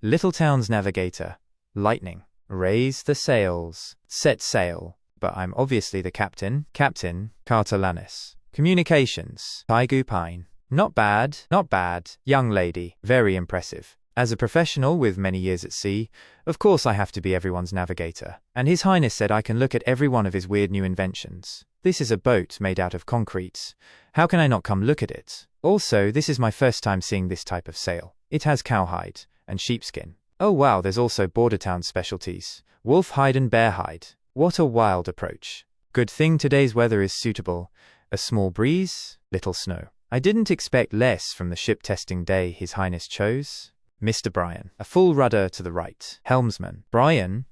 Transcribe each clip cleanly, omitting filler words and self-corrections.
Littletown's Navigator. Lightning. Raise the sails. Set sail. But I'm obviously the captain. Captain Cartalanis. Communications. Taigu Pine. Not bad, not bad, young lady. Very impressive. As a professional with many years at sea, of course I have to be everyone's navigator. And His Highness said I can look at every one of his weird new inventions. This is a boat made out of concrete. How can I not come look at it? Also, this is my first time seeing this type of sail. It has cowhide and sheepskin. Oh wow, there's also Bordertown specialties. Wolf hide and bear hide. What a wild approach. Good thing today's weather is suitable. A small breeze, little snow. I didn't expect less from the ship testing day His Highness chose. Mr. Brian. A full rudder to the right. Helmsman. Brian?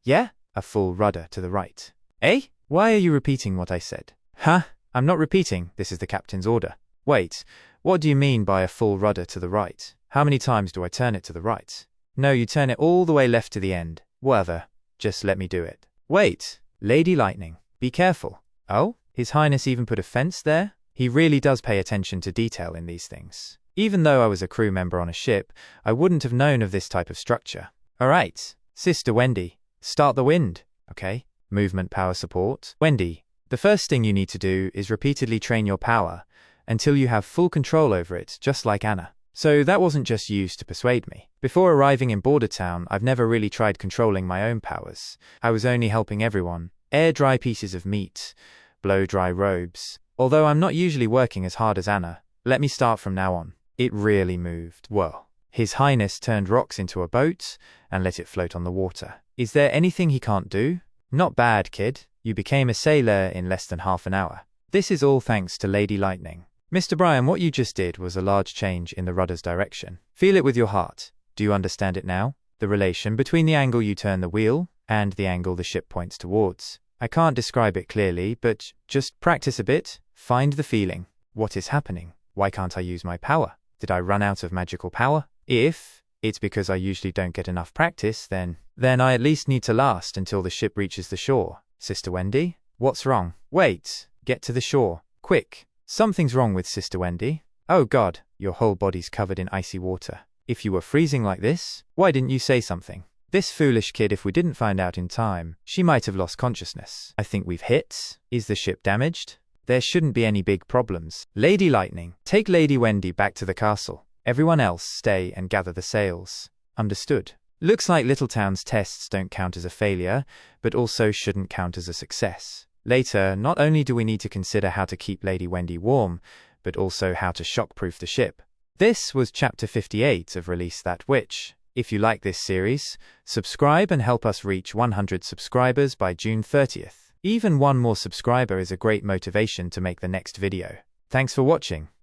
Yeah? A full rudder to the right. Eh? Why are you repeating what I said? Huh? I'm not repeating. This is the captain's order. Wait. What do you mean by a full rudder to the right? How many times do I turn it to the right? No, you turn it all the way left to the end. Whatever. Just let me do it. Wait. Lady Lightning. Be careful. Oh? His Highness even put a fence there? He really does pay attention to detail in these things. Even though I was a crew member on a ship, I wouldn't have known of this type of structure. Alright, Sister Wendy, start the wind, okay? Movement power support. Wendy, the first thing you need to do is repeatedly train your power until you have full control over it, just like Anna. So that wasn't just used to persuade me. Before arriving in Bordertown, I've never really tried controlling my own powers. I was only helping everyone. Air dry pieces of meat, blow dry robes. Although I'm not usually working as hard as Anna, let me start from now on. It really moved. Whoa. His Highness turned rocks into a boat and let it float on the water. Is there anything he can't do? Not bad, kid. You became a sailor in less than half an hour. This is all thanks to Lady Lightning. Mr. Brian, what you just did was a large change in the rudder's direction. Feel it with your heart. Do you understand it now? The relation between the angle you turn the wheel and the angle the ship points towards. I can't describe it clearly, but just practice a bit. Find the feeling. What is happening? Why can't I use my power? Did I run out of magical power? If it's because I usually don't get enough practice, then I at least need to last until the ship reaches the shore. Sister Wendy? What's wrong? Wait, get to the shore. Quick. Something's wrong with Sister Wendy. Oh God, your whole body's covered in icy water. If you were freezing like this, why didn't you say something? This foolish kid, if we didn't find out in time, she might have lost consciousness. I think we've hit. Is the ship damaged? There shouldn't be any big problems. Lady Lightning, take Lady Wendy back to the castle. Everyone else stay and gather the sails. Understood. Looks like Littletown's tests don't count as a failure, but also shouldn't count as a success. Later, not only do we need to consider how to keep Lady Wendy warm, but also how to shockproof the ship. This was Chapter 58 of Release That Witch. If you like this series, subscribe and help us reach 100 subscribers by June 30th. Even one more subscriber is a great motivation to make the next video. Thanks for watching.